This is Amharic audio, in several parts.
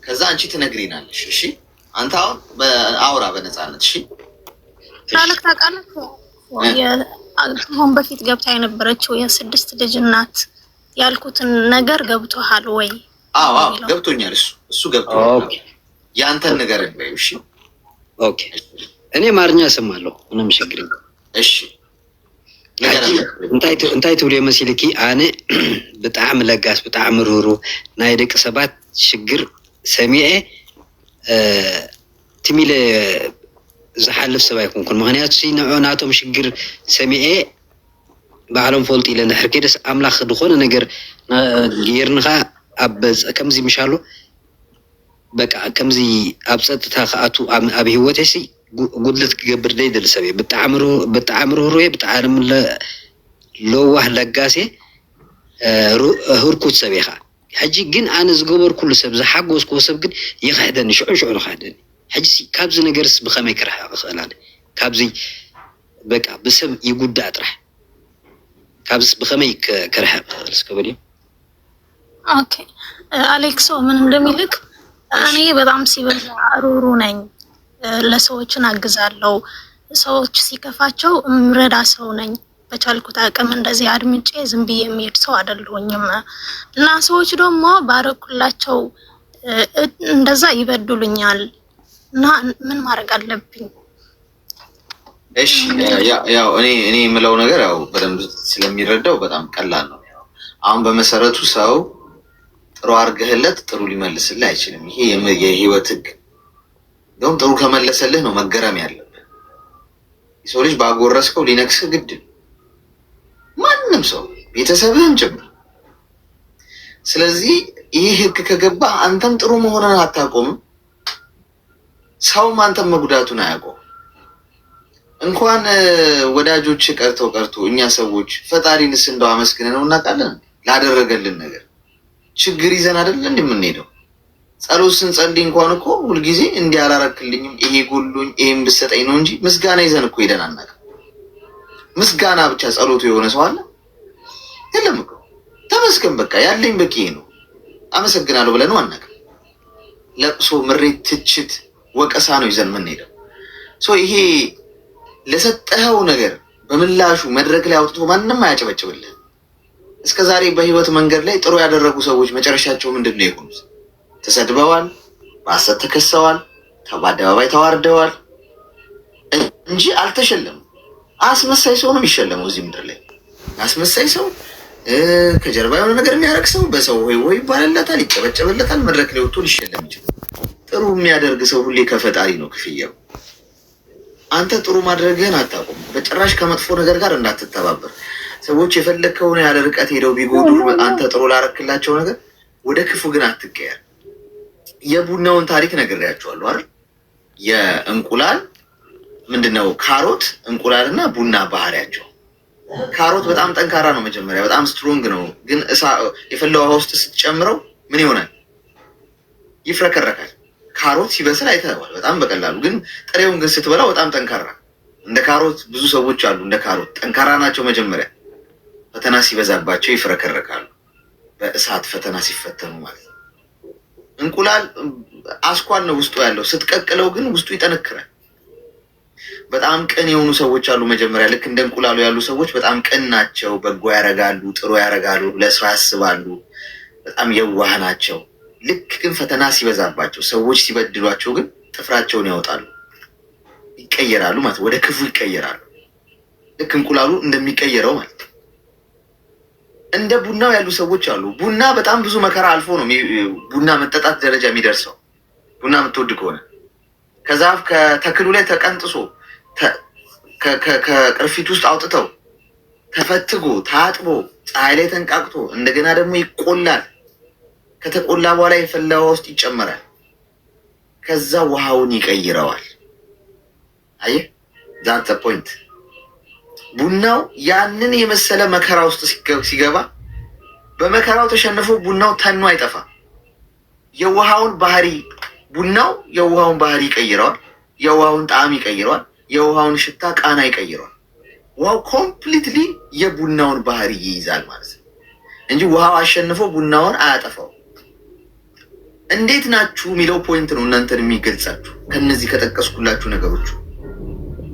ከዛ አንቺ ትነግሪናለሽ። እሺ አንተ አሁን በአውራ በነፃነት እሺ። ታለክ ታውቃለህ አሁን በፊት ገብታ የነበረችው የ6 ልጅ እናት ያልኩትን ነገር ገብቶሃል ወይ? አዎ ገብቶኛል። እሱ ገብቶኛል። ያንተን ነገር እንበይ እሺ። ኦኬ እኔ ማርኛ እሰማለሁ ምንም ችግር የለም። እሺ እንታይ ትብሉ የመሲልኪ ኣነ ብጣዕሚ ለጋስ ብጣዕሚ ርህሩህ ናይ ደቂ ሰባት ሽግር ሰሚዐ ትሚለ ዝሓልፍ ሰብ ኣይኮንኩን። ምክንያቱ ናቶም ሽግር ሰሚዐ ባዕሎም ፈልጡ ኢለ እንድሕር ከይደስ ኣምላኽ ዝኾነ ነገር ጌርንኻ ኣብ ከምዚ ምሻሎ በቃ ከምዚ ኣብ ፀጥታ ከኣቱ ኣብ ሂወተሲ ጉድለት ክገብር ዘይደሊ ሰብ እየ። ብጣዕሚ ርህሩህ እየ፣ ብጣዕሚ ለዋህ ለጋስ እየ፣ ህርኩት ሰብ እየ። ሕጂ ግን ኣነ ዝገበር ኩሉ ሰብ ዝሓጎስክዎ ሰብ ግን ይክሕደኒ፣ ሽዑ ንክሕደኒ። ሕጂ ካብዚ ነገርስ ብከመይ ክርሕቕ ክኽእል ኣነ? ካብዚ በቃ ብሰብ ይጉዳእ ጥራሕ ካብዚ ብከመይ ክርሕቕ ክኽእል እስከበል ኦኬ አሌክሶ ምን እንደሚልክ እኔ በጣም ሲበዛ ሩህሩህ ነኝ። ለሰዎችን አግዛለሁ። ሰዎች ሲከፋቸው እምረዳ ሰው ነኝ። በቻልኩት አቅም እንደዚህ አድምጬ ዝም ብዬ የሚሄድ ሰው አይደለሁኝም። እና ሰዎች ደግሞ ባረኩላቸው እንደዛ ይበድሉኛል እና ምን ማድረግ አለብኝ? እሺ ያው እኔ የምለው ነገር ያው በደንብ ስለሚረዳው በጣም ቀላል ነው። አሁን በመሰረቱ ሰው ጥሩ አድርገህለት ጥሩ ሊመልስልህ አይችልም። ይሄ የህይወት ህግ። እንደውም ጥሩ ከመለሰልህ ነው መገረም ያለብህ። የሰው ልጅ ባጎረስከው ሊነክስህ ግድ ነው፣ ማንም ሰው ቤተሰብህም ጭምር። ስለዚህ ይህ ህግ ከገባ አንተም ጥሩ መሆንን አታቆምም፣ ሰውም አንተም መጉዳቱን አያቆም። እንኳን ወዳጆች ቀርቶ እኛ ሰዎች ፈጣሪንስ እንደው አመስግነን ነው እናውቃለን ላደረገልን ነገር። ችግር ይዘን አይደል እንደምንሄደው። ጸሎት ስንጸልይ እንኳን እኮ ሁልጊዜ እንዲህ አላረክልኝም፣ ይሄ ጎሎኝ፣ ይሄን ብሰጠኝ ነው እንጂ ምስጋና ይዘን እኮ ሄደን አናውቅም። ምስጋና ብቻ ጸሎቱ የሆነ ሰው አለ? የለም እኮ። ተመስገን በቃ ያለኝ በቂ ነው አመሰግናለሁ ብለን ነው አናውቅም። ለቅሶ፣ ምሬት፣ ትችት፣ ወቀሳ ነው ይዘን የምንሄደው። ይሄ ለሰጠኸው ነገር በምላሹ መድረክ ላይ አውጥቶ ማንም አያጨበጭብልህ። እስከ ዛሬ በህይወት መንገድ ላይ ጥሩ ያደረጉ ሰዎች መጨረሻቸው ምንድን ነው የሆኑት? ተሰድበዋል፣ በሐሰት ተከሰዋል፣ በአደባባይ ተዋርደዋል እንጂ አልተሸለሙም። አስመሳይ ሰው ነው የሚሸለመው እዚህ ምድር ላይ። አስመሳይ ሰው፣ ከጀርባ የሆነ ነገር የሚያደርግ ሰው በሰው ወይ ይባልለታል፣ ይጨበጨብለታል፣ መድረክ ላይ ወጥቶ ሊሸለም ይችላል። ጥሩ የሚያደርግ ሰው ሁሌ ከፈጣሪ ነው ክፍያው። አንተ ጥሩ ማድረግህን አታውቁም። በጭራሽ ከመጥፎ ነገር ጋር እንዳትተባበር። ሰዎች የፈለግከውን ያለ ርቀት ሄደው ቢጎዱ አንተ ጥሩ ላረክላቸው ነገር ወደ ክፉ ግን አትቀየር። የቡናውን ታሪክ ነግሬያቸዋለሁ አይደል? የእንቁላል ምንድነው ካሮት፣ እንቁላልና ቡና ባህሪያቸው። ካሮት በጣም ጠንካራ ነው፣ መጀመሪያ በጣም ስትሮንግ ነው። ግን የፈላ ውሃ ውስጥ ስትጨምረው ምን ይሆናል? ይፍረከረካል። ካሮት ሲበስል አይተዋል በጣም በቀላሉ። ግን ጥሬውን ግን ስትበላው በጣም ጠንካራ። እንደ ካሮት ብዙ ሰዎች አሉ፣ እንደ ካሮት ጠንካራ ናቸው። መጀመሪያ ፈተና ሲበዛባቸው ይፍረከረካሉ፣ በእሳት ፈተና ሲፈተኑ ማለት ነው። እንቁላል አስኳል ነው ውስጡ ያለው፣ ስትቀቅለው ግን ውስጡ ይጠነክራል። በጣም ቅን የሆኑ ሰዎች አሉ። መጀመሪያ ልክ እንደ እንቁላሉ ያሉ ሰዎች በጣም ቅን ናቸው፣ በጎ ያረጋሉ፣ ጥሩ ያረጋሉ፣ ለሰው ያስባሉ፣ በጣም የዋህ ናቸው። ልክ ግን ፈተና ሲበዛባቸው ሰዎች ሲበድሏቸው ግን ጥፍራቸውን ያወጣሉ፣ ይቀየራሉ ማለት ወደ ክፉ ይቀየራሉ። ልክ እንቁላሉ እንደሚቀየረው ማለት ነው። እንደ ቡናው ያሉ ሰዎች አሉ። ቡና በጣም ብዙ መከራ አልፎ ነው ቡና መጠጣት ደረጃ የሚደርሰው። ቡና የምትወድ ከሆነ ከዛፍ ከተክሉ ላይ ተቀንጥሶ ከቅርፊት ውስጥ አውጥተው ተፈትጎ ታጥቦ ፀሐይ ላይ ተንቃቅቶ እንደገና ደግሞ ይቆላል። ከተቆላ በኋላ የፈላ ውሃ ውስጥ ይጨመራል። ከዛ ውሃውን ይቀይረዋል። አየህ፣ ዛት ፖይንት። ቡናው ያንን የመሰለ መከራ ውስጥ ሲገባ በመከራው ተሸንፎ ቡናው ተኖ አይጠፋም። የውሃውን ባህሪ ቡናው የውሃውን ባህሪ ይቀይረዋል። የውሃውን ጣዕም ይቀይረዋል። የውሃውን ሽታ ቃና ይቀይረዋል። ውሃው ኮምፕሊትሊ የቡናውን ባህሪ ይይዛል ማለት ነው እንጂ ውሃው አሸንፎ ቡናውን አያጠፋው። እንዴት ናችሁ የሚለው ፖይንት ነው እናንተን የሚገልጻችሁ። ከነዚህ ከጠቀስኩላችሁ ነገሮች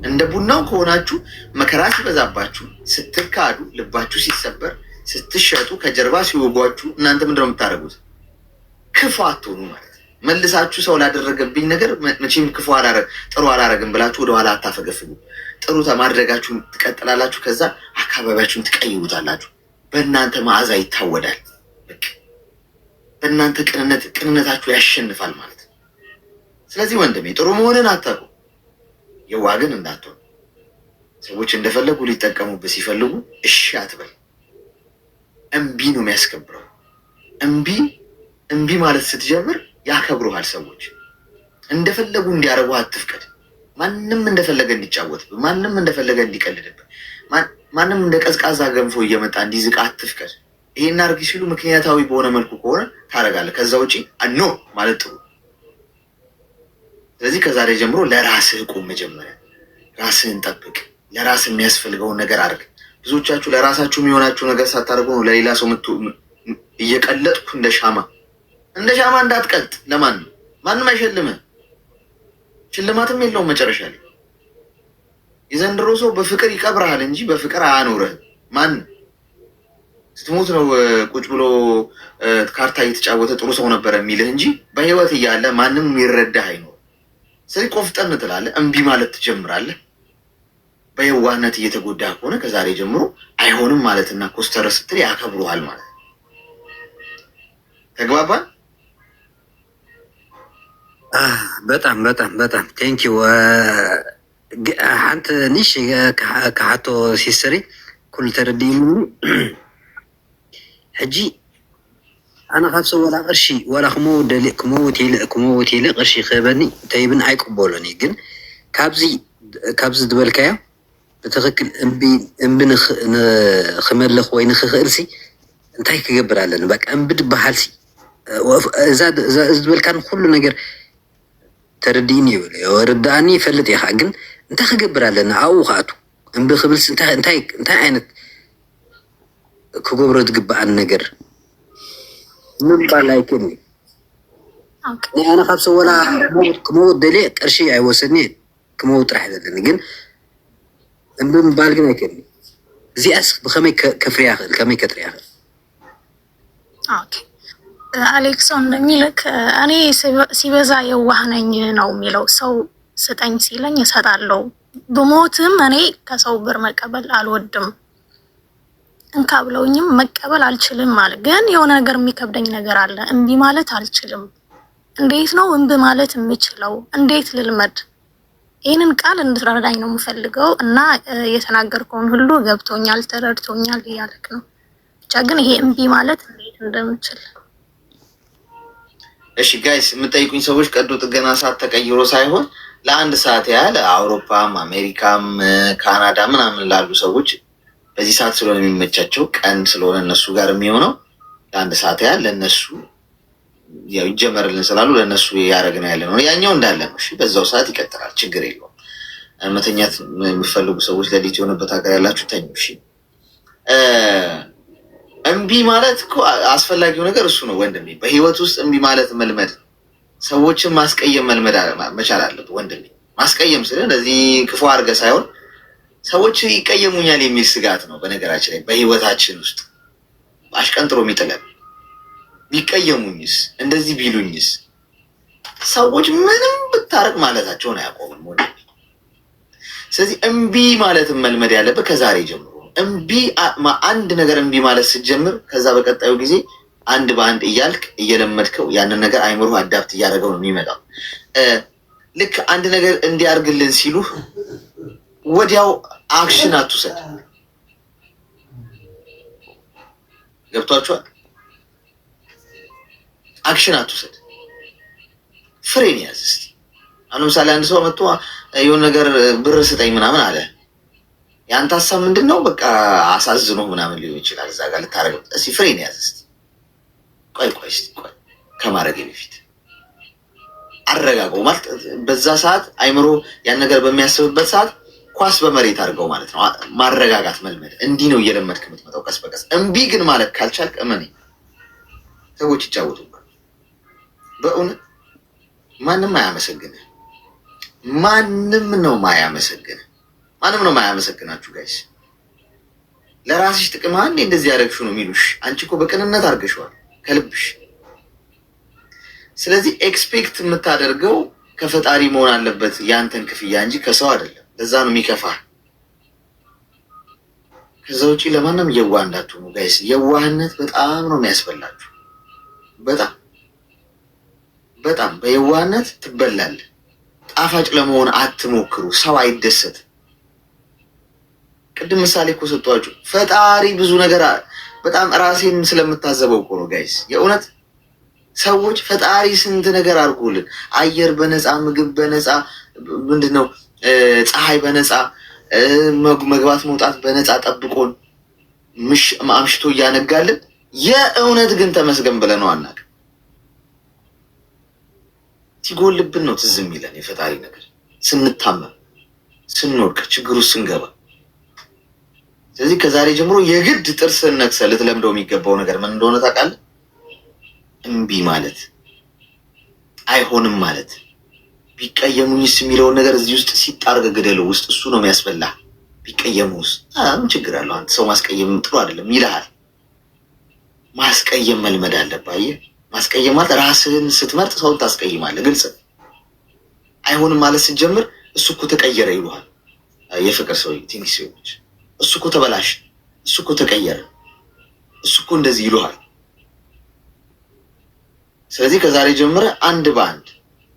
እንደ ቡናው ከሆናችሁ መከራ ሲበዛባችሁ፣ ስትካዱ፣ ልባችሁ ሲሰበር፣ ስትሸጡ፣ ከጀርባ ሲወጓችሁ እናንተ ምንድነው የምታደርጉት? ክፉ አትሆኑ ማለት ነው። መልሳችሁ ሰው ላደረገብኝ ነገር መቼም ክፉ ጥሩ አላረግም ብላችሁ ወደኋላ አታፈገፍጉ። ጥሩ ማድረጋችሁን ትቀጥላላችሁ። ከዛ አካባቢያችሁን ትቀይሩታላችሁ። በእናንተ መዓዛ ይታወዳል። በእናንተ ቅንነታችሁ ያሸንፋል ማለት ነው። ስለዚህ ወንድሜ ጥሩ መሆንን አታውቁ፣ የዋህ ግን እንዳትሆን። ሰዎች እንደፈለጉ ሊጠቀሙበት ሲፈልጉ እሺ አትበል። እምቢ ነው የሚያስከብረው። እምቢ ማለት ስትጀምር ያከብሩሃል ሰዎች። እንደፈለጉ እንዲያረጉ አትፍቀድ። ማንም እንደፈለገ እንዲጫወትብህ፣ ማንም እንደፈለገ እንዲቀልድብህ፣ ማንም እንደ ቀዝቃዛ ገንፎ እየመጣ እንዲዝቃ አትፍቀድ። ይሄን አድርግ ሲሉ ምክንያታዊ በሆነ መልኩ ከሆነ ታደርጋለህ። ከዛ ውጪ ኖ ማለት ጥሩ። ስለዚህ ከዛሬ ጀምሮ ለራስህ ቁም። መጀመሪያ ራስህን ጠብቅ። ለራስህ የሚያስፈልገውን ነገር አድርግ። ብዙዎቻችሁ ለራሳችሁ የሚሆናችሁ ነገር ሳታደርጉ ነው ለሌላ ሰው እየቀለጥኩ እንደ ሻማ እንዳትቀልጥ። ማንም አይሸልምህ። ሽልማትም የለውም መጨረሻ ላይ። የዘንድሮ ሰው በፍቅር ይቀብረሃል እንጂ በፍቅር አያኖርህም። ማንም ስትሞት ነው ቁጭ ብሎ ካርታ እየተጫወተ ጥሩ ሰው ነበረ የሚልህ እንጂ በህይወት እያለ ማንም የሚረዳህ አይኖርም። ስለዚህ ቆፍጠን ትላለህ፣ እምቢ ማለት ትጀምራለህ። በየዋህነት እየተጎዳ ከሆነ ከዛሬ ጀምሮ አይሆንም ማለትና ኮስተር ስትል ያከብሩሃል ማለት ነው። ተግባባን? በጣም በጣም በጣም ቴንኪው። ሓንቲ ንሽ ካሓቶ ሲሰሪ ኩሉ ተረዲእኒ ሕጂ ኣነ ካብ ሰብ ወላ ቅርሺ ወላ ክመውት ኢለ ቅርሺ ክህበኒ እንተይብን ኣይቅበሎን እዩ። ግን ካብዚ ዝበልካዮ ብትክክል እምቢ ንክመልኽ ወይ ንክኽእል ሲ እንታይ ክገብር ኣለኒ? በቃ እምቢ ድበሃል ሲ እዚ ዝበልካ ንኩሉ ነገር ተረዲእኒ ይብል ወርዳእኒ ይፈልጥ ኢኻ። ግን እንታይ ክገብር ኣለኒ? ኣብኡ ከኣቱ እምቢ ክብልሲ እንታይ ዓይነት ክገብሮ ዝግባአን ነገር ምባል ኣይክእልኒ። ናይ ኣነ ካብ ሰብ ወላ ክመውት ደልየ ቅርሺ ኣይወሰድኒ ክመውት ጥራሕ ዘለኒ። ግን እምቢ ምባል ግን ኣይክእልኒ። እዚኣስ ብከመይ ከፍርያ ክእል? ከመይ ከጥርያ ክእል? አሌክሶ እንደሚልክ እኔ ሲበዛ የዋህ ነኝ ነው የሚለው። ሰው ስጠኝ ሲለኝ እሰጣለሁ። ብሞትም እኔ ከሰው ብር መቀበል አልወድም። እንካ ብለውኝም መቀበል አልችልም ማለት ግን የሆነ ነገር የሚከብደኝ ነገር አለ። እምቢ ማለት አልችልም። እንዴት ነው እምቢ ማለት የምችለው? እንዴት ልልመድ? ይህንን ቃል እንድትረዳኝ ነው የምፈልገው እና የተናገርከውን ሁሉ ገብቶኛል፣ ተረድቶኛል እያልክ ነው። ብቻ ግን ይሄ እምቢ ማለት እንዴት እንደምችል እሺ ጋይስ የምጠይቁኝ ሰዎች ቀዶ ጥገና ሰዓት ተቀይሮ ሳይሆን ለአንድ ሰዓት ያህል አውሮፓም አሜሪካም ካናዳ ምናምን ላሉ ሰዎች በዚህ ሰዓት ስለሆነ የሚመቻቸው ቀን ስለሆነ እነሱ ጋር የሚሆነው ለአንድ ሰዓት ያህል ለእነሱ ያው ይጀመርልን ስላሉ ለእነሱ ያደረግነው ያለ ነው። ያኛው እንዳለ ነው። እሺ በዛው ሰዓት ይቀጥላል፣ ችግር የለውም። መተኛት የሚፈልጉ ሰዎች ለሊት የሆነበት ሀገር ያላችሁ ተኙ። እሺ እምቢ ማለት እኮ አስፈላጊው ነገር እሱ ነው ወንድሜ። በህይወት ውስጥ እምቢ ማለት መልመድ፣ ሰዎችን ማስቀየም መልመድ መቻል አለብህ ወንድሜ። ማስቀየም ስለ እንደዚህ ክፉ አድርገህ ሳይሆን ሰዎች ይቀየሙኛል የሚል ስጋት ነው። በነገራችን ላይ በህይወታችን ውስጥ አሽቀንጥሮ የሚጥለን ቢቀየሙኝስ፣ እንደዚህ ቢሉኝስ፣ ሰዎች ምንም ብታረቅ ማለታቸውን አያቆሙም ወንድሜ። ስለዚህ እምቢ ማለትን መልመድ ያለብህ ከዛሬ ጀምሮ። እምቢ አንድ ነገር እምቢ ማለት ስትጀምር ከዛ በቀጣዩ ጊዜ አንድ በአንድ እያልክ እየለመድከው ያንን ነገር አይምሮ አዳፕት እያደረገው ነው የሚመጣው። ልክ አንድ ነገር እንዲያርግልን ሲሉህ ወዲያው አክሽን አትውሰድ። ገብቷችኋል? አክሽን አትውሰድ፣ ፍሬን ያዝ እስቲ። አሁን ለምሳሌ አንድ ሰው መጥቶ የሆነ ነገር ብር ስጠኝ ምናምን አለ። ያንተ ሀሳብ ምንድን ነው? በቃ አሳዝኖ ምናምን ሊሆን ይችላል። እዛ ጋር ልታረገው እስቲ ፍሬን ያዝ እስቲ። ቆይ እስቲ ቆይ ከማድረግ በፊት አረጋገው ማለት በዛ ሰዓት አይምሮ ያን ነገር በሚያስብበት ሰዓት ኳስ በመሬት አድርገው ማለት ነው። ማረጋጋት መልመድ። እንዲህ ነው እየለመድክ የምትመጣው ቀስ በቀስ። እምቢ ግን ማለት ካልቻልክ እመነኝ ሰዎች ይጫወቱባል። በእውነት ማንም አያመሰግንህ። ማንም ነው ማያመሰግንህ። ማንም ነው ማያመሰግናችሁ ጋይስ። ለራስሽ ጥቅም አንዴ እንደዚህ ያደረግሽው ነው የሚሉሽ። አንቺ እኮ በቅንነት አድርገሽዋል ከልብሽ። ስለዚህ ኤክስፔክት የምታደርገው ከፈጣሪ መሆን አለበት ያንተን ክፍያ እንጂ ከሰው አይደለም። ለዛ ነው የሚከፋህ። ከዛ ውጪ ለማንም የዋህ እንዳትሆኑ ጋይስ። የዋህነት በጣም ነው የሚያስበላችሁ። በጣም በጣም በየዋህነት ትበላለህ። ጣፋጭ ለመሆን አትሞክሩ። ሰው አይደሰት። ቅድም ምሳሌ እኮ ሰጧችሁ። ፈጣሪ ብዙ ነገር በጣም ራሴን ስለምታዘበው እኮ ነው ጋይስ። የእውነት ሰዎች ፈጣሪ ስንት ነገር አድርጎልን፣ አየር በነፃ ምግብ በነፃ ምንድነው ፀሐይ በነፃ መግባት መውጣት በነፃ ጠብቆን አምሽቶ እያነጋልን፣ የእውነት ግን ተመስገን ብለነው አናውቅም። ሲጎልብን ነው ትዝ የሚለን የፈጣሪ ነገር፣ ስንታመም፣ ስንወድቅ፣ ችግሩ ስንገባ። ስለዚህ ከዛሬ ጀምሮ የግድ ጥርስን ነክሰህ ልትለምደው የሚገባው ነገር ምን እንደሆነ ታውቃለህ? እምቢ ማለት፣ አይሆንም ማለት። ቢቀየሙኝስ የሚለውን ነገር እዚህ ውስጥ ሲጣርገ ግደለው ውስጥ እሱ ነው የሚያስበላህ። ቢቀየሙስ ምን ችግር አለው? አንተ ሰው ማስቀየም ጥሩ አይደለም ይልሃል። ማስቀየም መልመድ አለብህ። አየህ፣ ማስቀየም ማለት ራስህን ስትመርጥ ሰውን ታስቀይማለህ። ግልጽ አይሆንም ማለት ስትጀምር እሱ እኮ ተቀየረ ይሉሃል። የፍቅር ሰው ትንሽ ሰዎች እሱ እኮ ተበላሽ፣ እሱ እኮ ተቀየረ፣ እሱ እኮ እንደዚህ ይሉሃል። ስለዚህ ከዛሬ ጀምረ አንድ በአንድ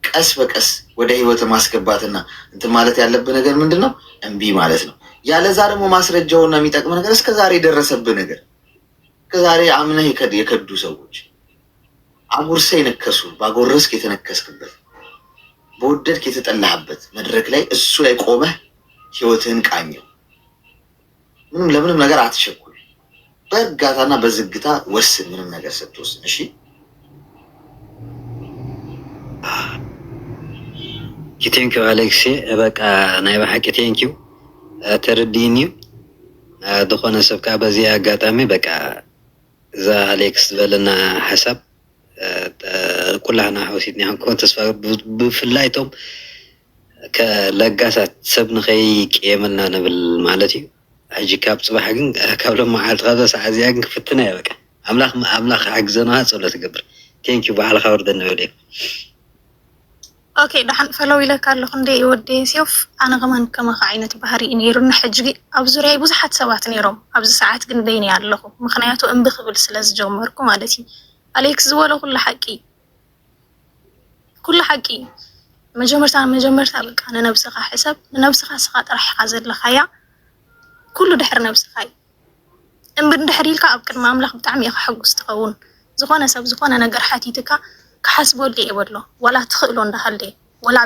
ቀስ በቀስ ወደ ህይወት ማስገባትና እንትን ማለት ያለብህ ነገር ምንድን ነው? እምቢ ማለት ነው። ያለዛ ደግሞ ማስረጃውና የሚጠቅም ነገር እስከዛሬ የደረሰብህ ነገር፣ እስከዛሬ አምነህ የከዱ ሰዎች፣ አጉርሰ የነከሱ፣ ባጎረስክ የተነከስክበት፣ በወደድክ የተጠላህበት መድረክ ላይ እሱ ላይ ቆመህ ህይወትህን ቃኘው። ለምንም ነገር አትቸኩል። በእርጋታና በዝግታ ወስን። ምንም ነገር ስትወስን እሺ። ቴንኪው አሌክሲ። በቃ ናይ ባሓቂ ቴንኪው ተረዲኒ ዝኾነ ሰብካ በዚ አጋጣሚ በቃ እዛ አሌክስ ዝበለና ሓሳብ ኩላህና ሓወሲትና ኮን ተስፋ ብፍላይቶም ከለጋሳት ሰብ ንኸይቅየመልና ንብል ማለት እዩ። ሕጂ ካብ ፅባሕ ግን ካብ ሎም መዓልቲ ካብዛ ሰዓት እዚኣ ግን ክፍትና እየ። በቃ ኣምላኽ ሓግዘና ፀሎት ትገብር። ቴንኪው ባዕልካ ወርደ ንብል እየ። ኦኬ ድሓን ፈለው ኢለካ ኣለኹ እንደ ይወደ ዮሴፍ ኣነ ከማን ከመኸ ዓይነት ባህሪ ነይሩና። ሕጂ ኣብ ዙርያይ ብዙሓት ሰባት ነይሮም። ኣብዚ ሰዓት ግን ደይኒ ኣለኹ፣ ምክንያቱ እምቢ ክብል ስለ ዝጀመርኩ ማለት እዩ። ኣሌክስ ዝበሎ ኩሉ ሓቂ መጀመርታ በቃ ንነብስኻ ሕሰብ፣ ንነብስኻ ስኻ ጥራሕኻ ዘለኻያ ኩሉ ድሕሪ ነብስኻ እዩ። እምቢ እንድሕር ኢልካ ኣብ ቅድሚ ኣምላኽ ብጣዕሚ ኢኻ ሕጉስ ትኸውን። ዝኾነ ሰብ ዝኾነ ነገር ሓቲትካ ክሓስበሉ የብሎ ወላ ትኽእሎ እንዳሃልደ ወላ